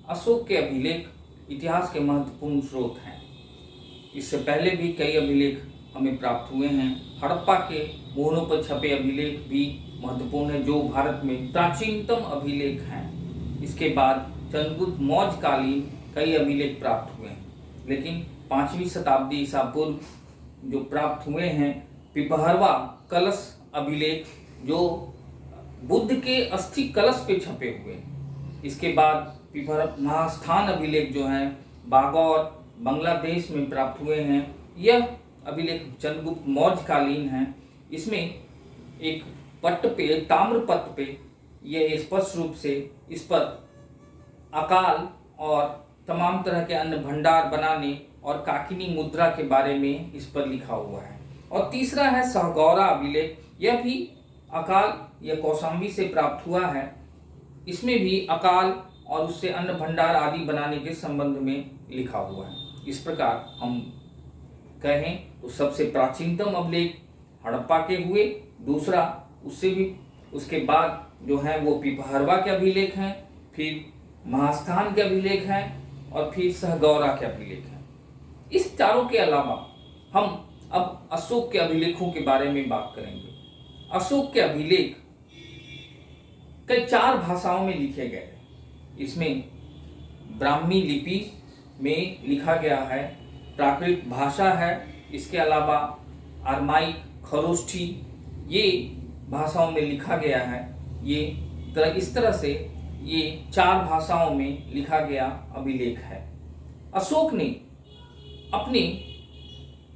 अशोक के अभिलेख इतिहास के महत्वपूर्ण स्रोत हैं। इससे पहले भी कई अभिलेख हमें प्राप्त हुए हैं। हड़प्पा के मोहरों पर छपे अभिलेख भी महत्वपूर्ण है, जो भारत में प्राचीनतम अभिलेख हैं। इसके बाद चंद्रगुप्त मौर्य कालीन कई अभिलेख प्राप्त हुए हैं, लेकिन 5वीं शताब्दी ईसा पूर्व जो प्राप्त हुए हैं पिपहरवा कलश अभिलेख, जो बुद्ध के अस्थि कलश पे छपे हुए हैं। इसके बाद महास्थान अभिलेख जो है बागौर बांग्लादेश में प्राप्त हुए हैं। यह अभिलेख चंद्रगुप्त मौर्य कालीन है। इसमें एक पट्ट पे, ताम्र पट्ट पे यह स्पष्ट रूप से इस पर अकाल और तमाम तरह के अन्न भंडार बनाने और काकिनी मुद्रा के बारे में इस पर लिखा हुआ है। और तीसरा है सहगौरा अभिलेख। यह भी अकाल या कौशाम्बी से प्राप्त हुआ है। इसमें भी अकाल और उससे अन्न भंडार आदि बनाने के संबंध में लिखा हुआ है। इस प्रकार हम कहें तो सबसे प्राचीनतम अभिलेख हड़प्पा के हुए, दूसरा उससे भी उसके बाद जो है वो पिपहरवा के अभिलेख हैं, फिर महास्थान के अभिलेख हैं और फिर सहगौरा के अभिलेख हैं। इस चारों के अलावा हम अब अशोक के अभिलेखों के बारे में बात करेंगे। अशोक के अभिलेख कई 4 भाषाओं में लिखे गए हैं। इसमें ब्राह्मी लिपि में लिखा गया है, प्राकृत भाषा है, इसके अलावा अरमाइक, खरोष्ठी ये भाषाओं में लिखा गया है। इस तरह से ये 4 भाषाओं में लिखा गया अभिलेख है। अशोक ने अपने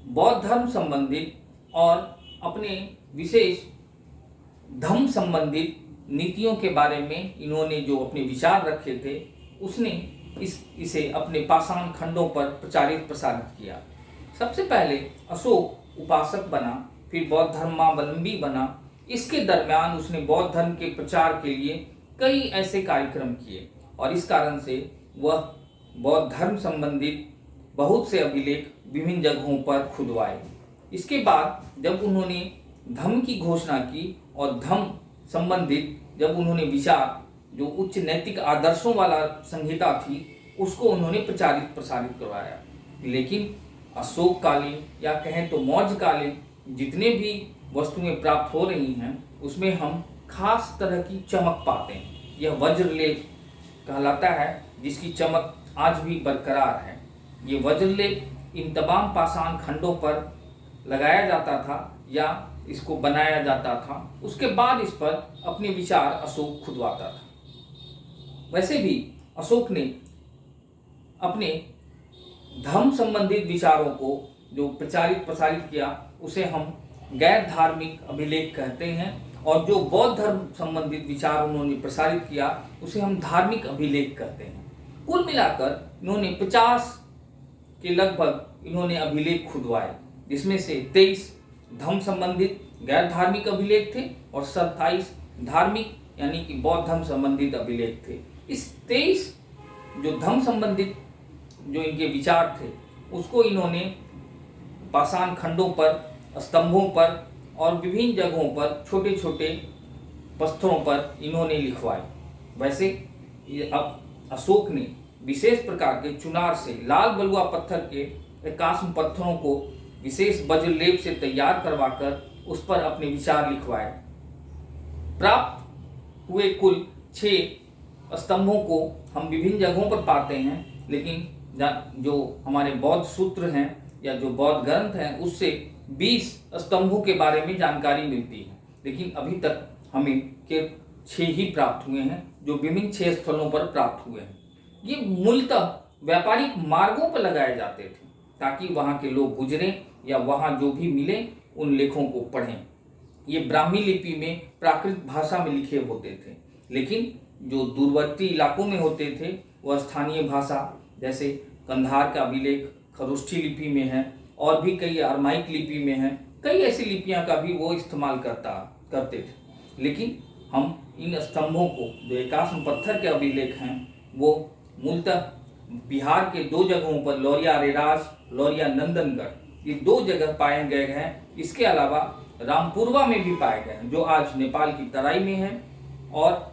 बौद्ध धर्म संबंधित और अपने विशेष धर्म संबंधित नीतियों के बारे में इन्होंने जो अपने विचार रखे थे, उसने इसे अपने पाषाण खंडों पर प्रचारित प्रसारित किया। सबसे पहले अशोक उपासक बना, फिर बौद्ध धर्मावलंबी बना। इसके दरमियान उसने बौद्ध धर्म के प्रचार के लिए कई ऐसे कार्यक्रम किए और इस कारण से वह बौद्ध धर्म संबंधित बहुत से अभिलेख विभिन्न जगहों पर खुदवाए। इसके बाद जब उन्होंने धम्म की घोषणा की और धम्म संबंधित जब उन्होंने विचार जो उच्च नैतिक आदर्शों वाला संहिता थी उसको उन्होंने प्रचारित प्रसारित करवाया। लेकिन अशोक कालीन या कहें तो मौर्य कालीन जितने भी वस्तुएं प्राप्त हो रही हैं उसमें हम खास तरह की चमक पाते हैं। यह वज्रलेप कहलाता है, जिसकी चमक आज भी बरकरार है। ये वज्रलेप इन तमाम पाषाण खंडों पर लगाया जाता था या इसको बनाया जाता था। उसके बाद इस पर अपने विचार अशोक खुदवाता था। वैसे भी अशोक ने अपने धर्म संबंधित विचारों को जो प्रचारित प्रसारित किया उसे हम गैर धार्मिक अभिलेख कहते हैं, और जो बौद्ध धर्म संबंधित विचार उन्होंने प्रसारित किया उसे हम धार्मिक अभिलेख कहते हैं। कुल मिलाकर इन्होंने 50 के लगभग इन्होंने अभिलेख खुदवाए, जिसमें से 23 धर्म संबंधित गैर धार्मिक अभिलेख थे और 27 धार्मिक यानी कि बौद्ध धर्म संबंधित अभिलेख थे। इस 23 जो धर्म संबंधित जो इनके विचार थे उसको इन्होंने पाषाण खंडों पर, स्तंभों पर और विभिन्न जगहों पर छोटे छोटे पत्थरों पर इन्होंने लिखवाए। वैसे अब अशोक ने विशेष प्रकार के चुनार से लाल बलुआ पत्थर के एकास्म पत्थरों को विशेष वज्रलेप से तैयार करवाकर उस पर अपने विचार लिखवाए। प्राप्त हुए कुल 6 स्तंभों को हम विभिन्न जगहों पर पाते हैं, लेकिन जो हमारे बौद्ध सूत्र हैं या जो बौद्ध ग्रंथ हैं उससे 20 स्तंभों के बारे में जानकारी मिलती है, लेकिन अभी तक हमें केवल 6 ही प्राप्त हुए हैं, जो विभिन्न 6 स्थलों पर प्राप्त हुए हैं। ये मूलतः व्यापारिक मार्गों पर लगाए जाते थे ताकि वहाँ के लोग गुजरें या वहाँ जो भी मिले उन लेखों को पढ़ें। ये ब्राह्मी लिपि में प्राकृत भाषा में लिखे होते थे, लेकिन जो दूरवर्ती इलाकों में होते थे वह स्थानीय भाषा, जैसे कंधार का अभिलेख खरोष्ठी लिपि में है और भी कई अरमाइक लिपि में है, कई ऐसी लिपियां का भी वो इस्तेमाल करते थे। लेकिन हम इन स्तंभों को जो एकास्म पत्थर के अभिलेख हैं वो मूलतः बिहार के 2 जगहों पर, लौरिया रेराज, लौरिया नंदनगढ़, ये 2 जगह पाए गए हैं। इसके अलावा रामपुरवा में भी पाए गए हैं जो आज नेपाल की तराई में है। और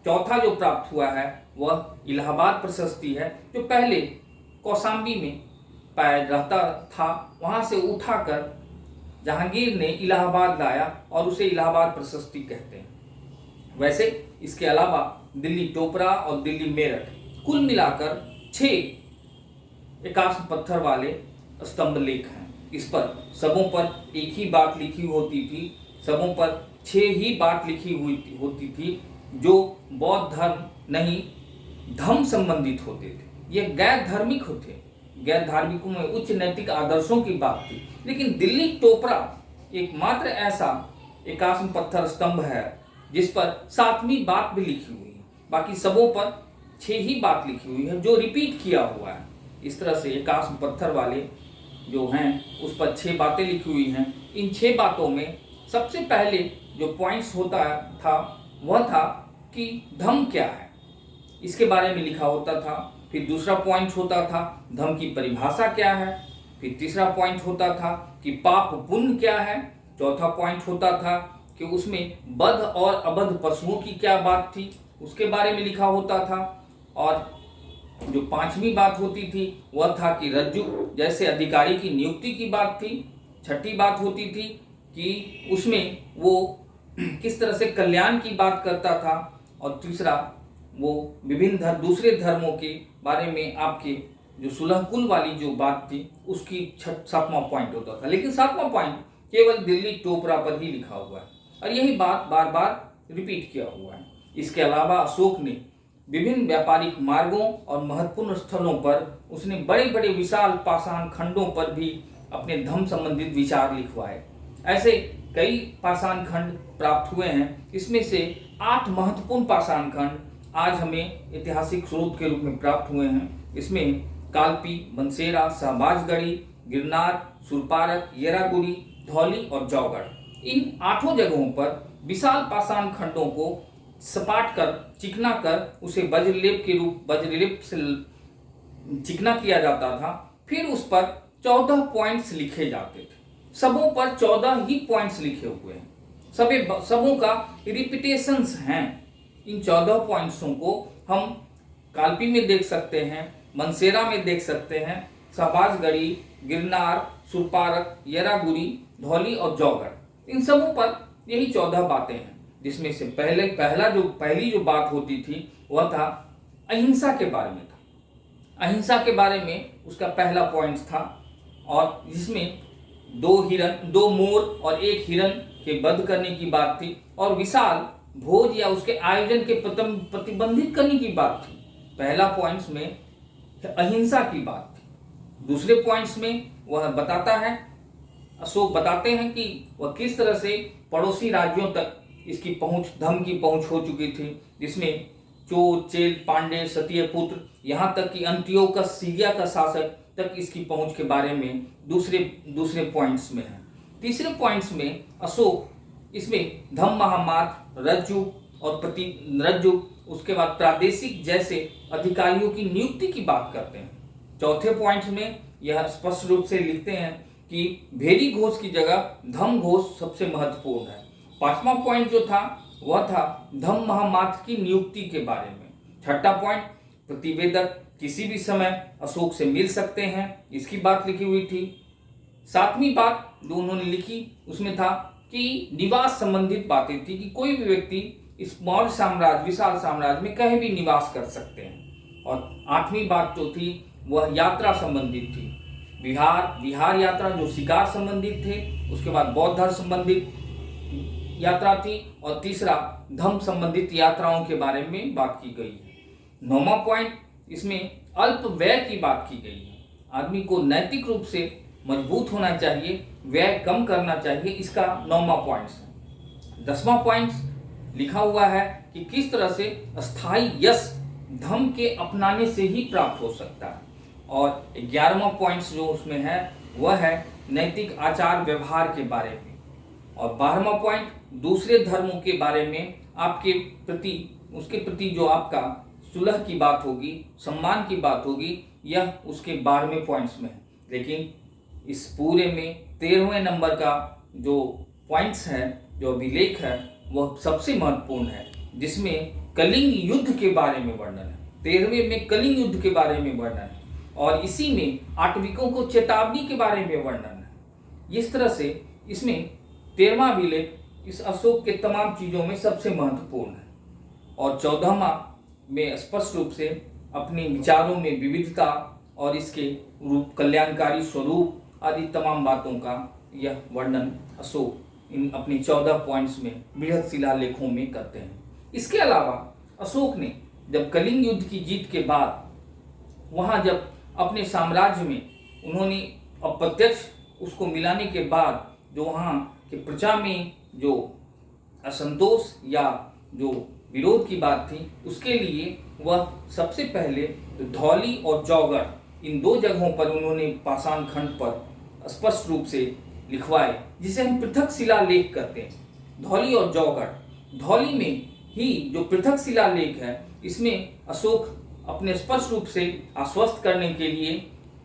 चौथा जो प्राप्त हुआ है वह इलाहाबाद प्रशस्ति है, जो पहले कौशाम्बी में पाया रहता था। वहाँ से उठाकर जहांगीर ने इलाहाबाद लाया और उसे इलाहाबाद प्रशस्ति कहते हैं। वैसे इसके अलावा दिल्ली टोपरा और दिल्ली मेरठ कुल मिलाकर 6 एकाश्म पत्थर वाले स्तंभ लेख हैं। इस पर सबों पर एक ही बात लिखी होती थी, सबों पर 6 ही बात लिखी हुई होती थी, जो बौद्ध धर्म नहीं धम्म संबंधित होते थे। ये गैर धार्मिक होते, गैर धार्मिकों में उच्च नैतिक आदर्शों की बात थी। लेकिन दिल्ली टोपरा एकमात्र ऐसा एकाश्म पत्थर स्तंभ है जिस पर 7वीं बात भी लिखी हुई है। बाकी सबों पर 6 ही बात लिखी हुई है, जो रिपीट किया हुआ है। इस तरह से एकाश्म पत्थर वाले जो हैं उस पर 6 बातें लिखी हुई हैं। इन 6 बातों में सबसे पहले जो पॉइंट्स होता था वह था कि धम्म क्या है, इसके बारे में लिखा होता था। फिर दूसरा पॉइंट होता था धम्म की परिभाषा क्या है। फिर तीसरा पॉइंट होता था कि पाप पुण्य क्या है। चौथा पॉइंट होता था कि उसमें बद्ध और अबद्ध पशुओं की क्या बात थी, उसके बारे में लिखा होता था। और जो 5वीं बात होती थी वह था कि रज्जु जैसे अधिकारी की नियुक्ति की बात थी। 6ठी बात होती थी कि उसमें वो किस तरह से कल्याण की बात करता था। और तीसरा वो विभिन्न दूसरे धर्मों के बारे में आपके जो सुलह कुल वाली जो बात थी उसकी 7वां पॉइंट होता था। लेकिन 7वां पॉइंट केवल दिल्ली टोपरा पर ही लिखा हुआ है और यही बात बार बार रिपीट किया हुआ है। इसके अलावा अशोक ने विभिन्न व्यापारिक मार्गों और महत्वपूर्ण स्थलों पर उसने बड़े बड़े विशाल पाषाण खंडों पर भी अपने धम्म संबंधित विचार लिखवाए। ऐसे कई पाषाण खंड प्राप्त हुए हैं। इसमें से 8 महत्वपूर्ण पाषाण खंड आज हमें ऐतिहासिक स्रोत के रूप में प्राप्त हुए हैं। इसमें कालपी, बंसेरा, शहबाजगढ़ी, गिरनार, सुरपारक, येरागुड़ी, धौली और जौगढ़। इन 8 जगहों पर विशाल पाषाण खंडों को सपाट कर चिकना कर उसे वज्रलेप से चिकना किया जाता था। फिर उस पर 14 पॉइंट्स लिखे जाते थे। सबों पर 14 ही पॉइंट्स लिखे हुए हैं। सबों का रिपीटेशंस हैं। इन 14 पॉइंट्सों को हम कालपी में देख सकते हैं, मनसेरा में देख सकते हैं, शहबाजगढ़ी, गिरनार, सुरपारक, येरागुड़ी, धौली और जौगढ़। इन सबों पर यही 14 बातें हैं, जिसमें से पहली जो बात होती थी वह था अहिंसा के बारे में था। अहिंसा के बारे में उसका पहला पॉइंट था और जिसमें 2 मोर और 1 हिरन के वध करने की बात थी और विशाल भोज या उसके आयोजन के प्रतिबंधित करने की बात थी। पहला पॉइंट्स में अहिंसा की बात थी। दूसरे पॉइंट्स में वह बताता है, अशोक बताते हैं कि वह किस तरह से पड़ोसी राज्यों तक इसकी पहुंच, धम्म की पहुंच हो चुकी थी, जिसमें चोर, चेल, पांडे, सत्यपुत्र, यहाँ तक कि अंत्योकस सीरिया का शासक तक इसकी पहुंच के बारे में दूसरे पॉइंट्स में है। तीसरे पॉइंट्स में अशोक इसमें धम्म महामात्र, रज्जु, उसके बाद प्रादेशिक जैसे अधिकारियों की नियुक्ति की बात करते हैं। चौथे पॉइंट में यह स्पष्ट रूप से लिखते हैं कि भेरी घोष की जगह धम्म घोष सबसे महत्वपूर्ण है। 5वां पॉइंट जो था वह था धम्म महामात्र की नियुक्ति के बारे में। 6ठा पॉइंट प्रतिवेदक किसी भी समय अशोक से मिल सकते हैं, इसकी बात लिखी हुई थी। 7वीं बात जो उन्होंने लिखी उसमें था कि निवास संबंधित बातें थी कि कोई भी व्यक्ति इस मौर्य साम्राज्य, विशाल साम्राज्य में कहीं भी निवास कर सकते हैं। और 8वीं बात जो थी वह यात्रा संबंधित थी। विहार यात्रा जो शिकार संबंधित थे, उसके बाद बौद्ध धर्म संबंधित यात्रा थी और तीसरा धम्म संबंधित यात्राओं के बारे में बात की गई है। 9वां पॉइंट इसमें अल्प व्यय की बात की गई है। आदमी को नैतिक रूप से मजबूत होना चाहिए, व्यय कम करना चाहिए, इसका 9वां पॉइंट है। 10वां पॉइंट लिखा हुआ है कि किस तरह से अस्थायी यश धम्म के अपनाने से ही प्राप्त हो सकता है। और 11वां पॉइंट जो उसमें है वह है नैतिक आचार व्यवहार के बारे में। और 12वां पॉइंट दूसरे धर्मों के बारे में आपके प्रति, उसके प्रति जो आपका सुलह की बात होगी, सम्मान की बात होगी, यह उसके 12वें पॉइंट्स में है। लेकिन इस पूरे में 13वें नंबर का जो पॉइंट्स है, जो अभिलेख है, वह सबसे महत्वपूर्ण है, जिसमें कलिंग युद्ध के बारे में वर्णन है। 13वें में कलिंग युद्ध के बारे में वर्णन है और इसी में आटविकों को चेतावनी के बारे में वर्णन है। इस तरह से इसमें 13वां अभिलेख इस अशोक के तमाम चीजों में सबसे महत्वपूर्ण है और 14वां में स्पष्ट रूप से अपने विचारों में विविधता और इसके रूप कल्याणकारी स्वरूप आदि तमाम बातों का यह वर्णन अशोक इन अपने 14 पॉइंट्स में बृहद शिलालेखों में करते हैं। इसके अलावा अशोक ने जब कलिंग युद्ध की जीत के बाद वहां जब अपने साम्राज्य में उन्होंने अप्रत्यक्ष उसको मिलाने के बाद जो वहाँ के प्रजा में जो असंतोष या जो विरोध की बात थी उसके लिए वह सबसे पहले धौली और जौगढ़ इन दो जगहों पर उन्होंने पाषाण खंड पर स्पष्ट रूप से लिखवाए जिसे हम पृथक शिलालेख कहते हैं। धौली और जौगढ़, धौली में ही जो पृथक शिलालेख है इसमें अशोक अपने स्पष्ट रूप से आश्वस्त करने के लिए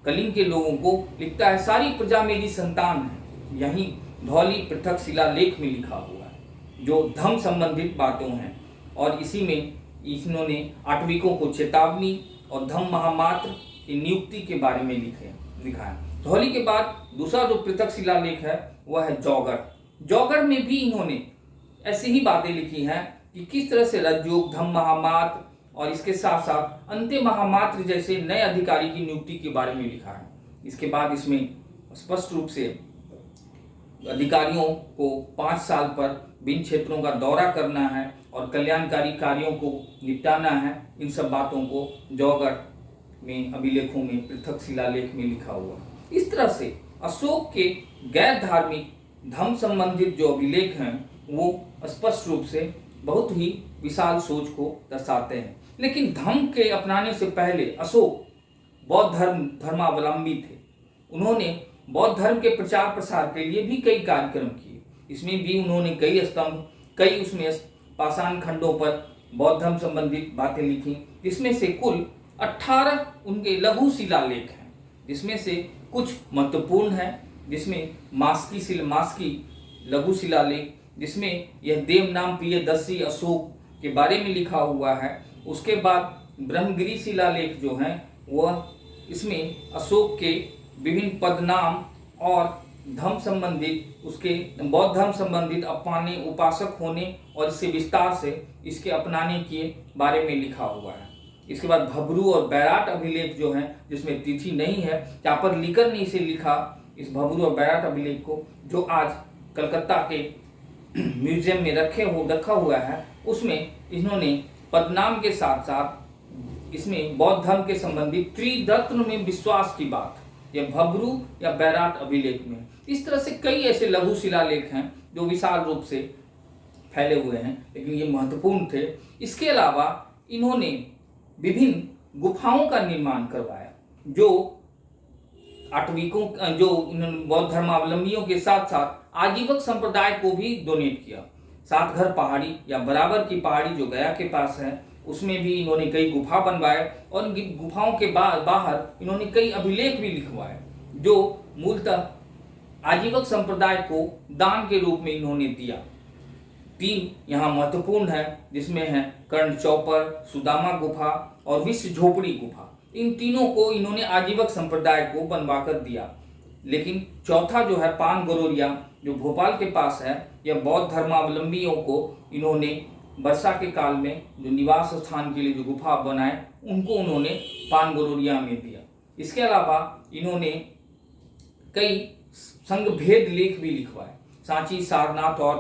कलिंग के लोगों को लिखता है, सारी प्रजा मेरी संतान है। यही धौली पृथक शिलालेख में लिखा हुआ है जो धर्म संबंधित बातों हैं और इसी में इन्होंने आटविकों को चेतावनी और धम्म महामात्र की नियुक्ति के बारे में लिखा है। धौली के बाद दूसरा जो पृथक शिलालेख है वह है जौगढ़। जौगढ़ में भी इन्होंने ऐसी ही बातें लिखी हैं कि किस तरह से रजयोग, धम्म महामात्र और इसके साथ साथ अंत्य महामात्र जैसे नए अधिकारी की नियुक्ति के बारे में लिखा है। इसके बाद इसमें स्पष्ट रूप से अधिकारियों को 5 साल पर विभिन्न क्षेत्रों का दौरा करना है और कल्याणकारी कार्यों को निपटाना है। इन सब बातों को जौगढ़ में अभिलेखों में पृथक शिलालेख में लिखा हुआ है। इस तरह से अशोक के गैर धार्मिक धर्म संबंधित जो अभिलेख हैं वो स्पष्ट रूप से बहुत ही विशाल सोच को दर्शाते हैं। लेकिन धर्म के अपनाने से पहले अशोक बौद्ध धर्मावलंबी थे। उन्होंने बौद्ध धर्म के प्रचार प्रसार के लिए भी कई कार्यक्रम किए। इसमें भी उन्होंने कई स्तंभ, कई उसमें पाषाण खंडों पर बौद्ध धर्म संबंधित बातें लिखी, जिसमें से कुल 18 उनके लघु शिलालेख हैं, जिसमें से कुछ महत्वपूर्ण हैं, जिसमें मास्की लघु शिलालेख जिसमें यह देव नाम प्रियदर्शी अशोक के बारे में लिखा हुआ है। उसके बाद ब्रह्मगिरी शिलालेख जो हैं वह इसमें अशोक के विभिन्न पदनाम और धर्म संबंधित उसके बौद्ध धर्म संबंधित अपनाने, उपासक होने और इससे विस्तार से इसके अपनाने के बारे में लिखा हुआ है। इसके बाद भबरू और बैराट अभिलेख जो हैं जिसमें तिथि नहीं है, यहाँ पर लिकर ने इसे लिखा, इस भबरू और बैराट अभिलेख को जो आज कलकत्ता के म्यूजियम में रखा हुआ है, उसमें इन्होंने पदनाम के साथ साथ इसमें बौद्ध धर्म के संबंधित त्रिरत्न में विश्वास की बात या भबरू या बैराट अभिलेख में। इस तरह से कई ऐसे लघु शिलालेख हैं जो विशाल रूप से फैले हुए हैं, लेकिन ये महत्वपूर्ण थे। इसके अलावा इन्होंने विभिन्न गुफाओं का निर्माण करवाया जो आटविकों जो बौद्ध धर्मावलंबियों के साथ साथ आजीवक संप्रदाय को भी डोनेट किया। सातघर पहाड़ी या बराबर की पहाड़ी जो गया के पास है उसमें भी इन्होंने कई गुफा बनवाए और गुफाओं के बाहर इन्होंने कई अभिलेख भी लिखवाए जो मूलतः आजीवक संप्रदाय को दान के रूप में इन्होंने दिया। 3 यहाँ महत्वपूर्ण है जिसमें है कर्ण चौपर, सुदामा गुफा और विश्व झोपड़ी गुफा। इन तीनों को इन्होंने आजीवक संप्रदाय को बनवाकर दिया। लेकिन चौथा जो है पान गरोरिया जो भोपाल के पास है, यह बौद्ध धर्मावलंबियों को इन्होंने वर्षा के काल में जो निवास स्थान के लिए जो गुफा बनाए उनको उन्होंने पान गरोरिया में दिया। इसके अलावा इन्होंने कई संघ भेद लेख भी लिखवाए। सांची, सारनाथ और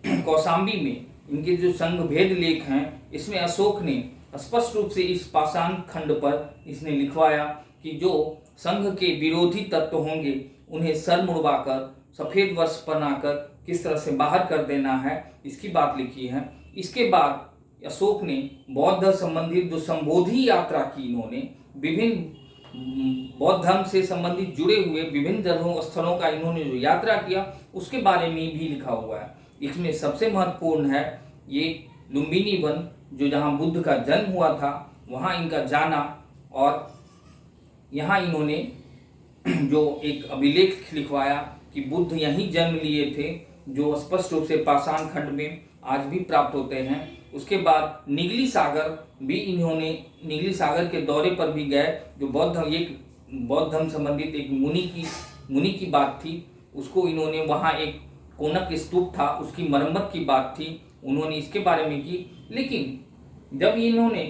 कौशाम्बी में इनके जो संघ भेद लेख हैं इसमें अशोक ने स्पष्ट रूप से इस पाषाण खंड पर इसने लिखवाया कि जो संघ के विरोधी तत्व होंगे उन्हें सर मुड़वाकर सफेद वस्त्र पहनाकर किस तरह से बाहर कर देना है, इसकी बात लिखी है। इसके बाद अशोक ने बौद्ध संबंधित जो संबोधि यात्रा की, इन्होंने विभिन्न बौद्ध धर्म से संबंधित जुड़े हुए विभिन्न जगहों स्थलों का इन्होंने जो यात्रा किया उसके बारे में भी लिखा हुआ है। इसमें सबसे महत्वपूर्ण है ये लुम्बिनी वन जो जहाँ बुद्ध का जन्म हुआ था वहाँ इनका जाना, और यहाँ इन्होंने जो एक अभिलेख लिखवाया कि बुद्ध यहीं जन्म लिए थे जो स्पष्ट रूप से पाषाण खंड में आज भी प्राप्त होते हैं। उसके बाद निगली सागर भी इन्होंने नीली सागर के दौरे पर भी गए, जो बौद्ध धर्म संबंधित एक मुनि की बात थी, उसको इन्होंने वहाँ एक कोनक स्तूप था उसकी मरम्मत की बात थी, उन्होंने इसके बारे में की। लेकिन जब इन्होंने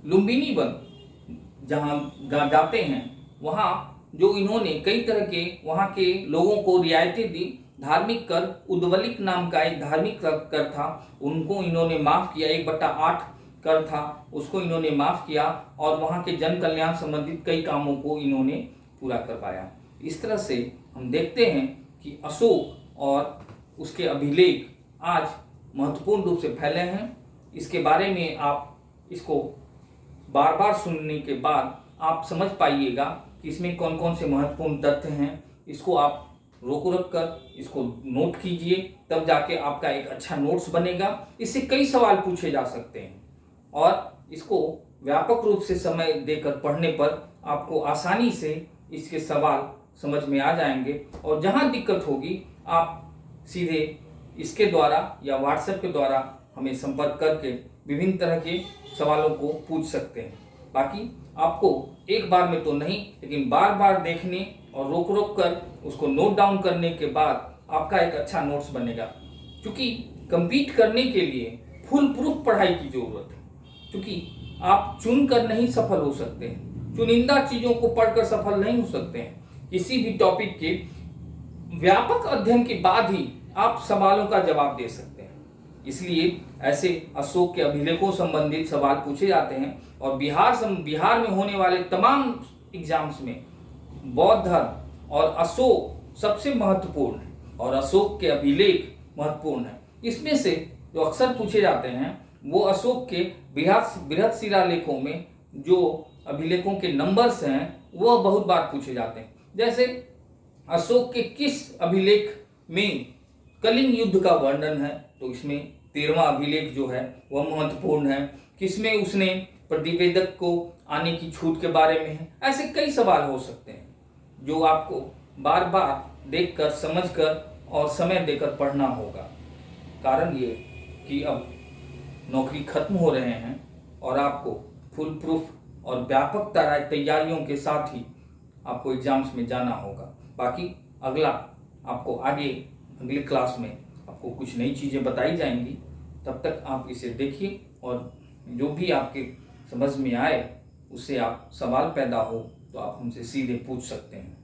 लुम्बिनी वन जहाँ जाते हैं, वहाँ जो इन्होंने कई तरह के वहाँ के लोगों को रियायतें दी, धार्मिक कर, उद्वलिक नाम का एक धार्मिक कर था, उनको इन्होंने माफ़ किया, 1/8 कर था उसको इन्होंने माफ़ किया, और वहाँ के जन कल्याण संबंधित कई कामों को इन्होंने पूरा करवाया। इस तरह से हम देखते हैं कि अशोक और उसके अभिलेख आज महत्वपूर्ण रूप से फैले हैं। इसके बारे में आप इसको बार बार सुनने के बाद आप समझ पाइएगा कि इसमें कौन कौन से महत्वपूर्ण तथ्य हैं। इसको आप रोक कर इसको नोट कीजिए, तब जाके आपका एक अच्छा नोट्स बनेगा। इससे कई सवाल पूछे जा सकते हैं और इसको व्यापक रूप से समय देकर पढ़ने पर आपको आसानी से इसके सवाल समझ में आ जाएंगे, और जहाँ दिक्कत होगी आप सीधे इसके द्वारा या व्हाट्सएप के द्वारा हमें संपर्क करके विभिन्न तरह के सवालों को पूछ सकते हैं। बाकी आपको एक बार में तो नहीं, लेकिन बार बार देखने और रोक कर उसको नोट डाउन करने के बाद आपका एक अच्छा नोट्स बनेगा। क्योंकि compete करने के लिए फुल प्रूफ पढ़ाई की जरूरत है, क्योंकि आप चुन कर नहीं सफल हो सकते हैं, चुनिंदा चीज़ों को पढ़कर सफल नहीं हो सकते हैं। किसी भी टॉपिक के व्यापक अध्ययन के बाद ही आप सवालों का जवाब दे सकते हैं। इसलिए ऐसे अशोक के अभिलेखों संबंधित सवाल पूछे जाते हैं, और बिहार में होने वाले तमाम एग्जाम्स में बौद्ध धर्म और अशोक सबसे महत्वपूर्ण है, और अशोक के अभिलेख महत्वपूर्ण है। इसमें से जो अक्सर पूछे जाते हैं वो अशोक के बृहद शिलालेखों में जो अभिलेखों के नंबर्स हैं वह बहुत बार पूछे जाते हैं। जैसे अशोक के किस अभिलेख में कलिंग युद्ध का वर्णन है, तो इसमें 13वां अभिलेख जो है वह महत्वपूर्ण है। किसमें उसने प्रतिवेदक को आने की छूट के बारे में है। ऐसे कई सवाल हो सकते हैं जो आपको बार बार देखकर, समझकर और समय देकर पढ़ना होगा। कारण ये कि अब नौकरी खत्म हो रहे हैं और आपको फुल प्रूफ और व्यापक तैयारियों के साथ ही आपको एग्जाम्स में जाना होगा। बाकी आपको अगली क्लास में आपको कुछ नई चीज़ें बताई जाएंगी। तब तक आप इसे देखिए, और जो भी आपके समझ में आए उससे आप सवाल पैदा हो तो आप हमसे सीधे पूछ सकते हैं।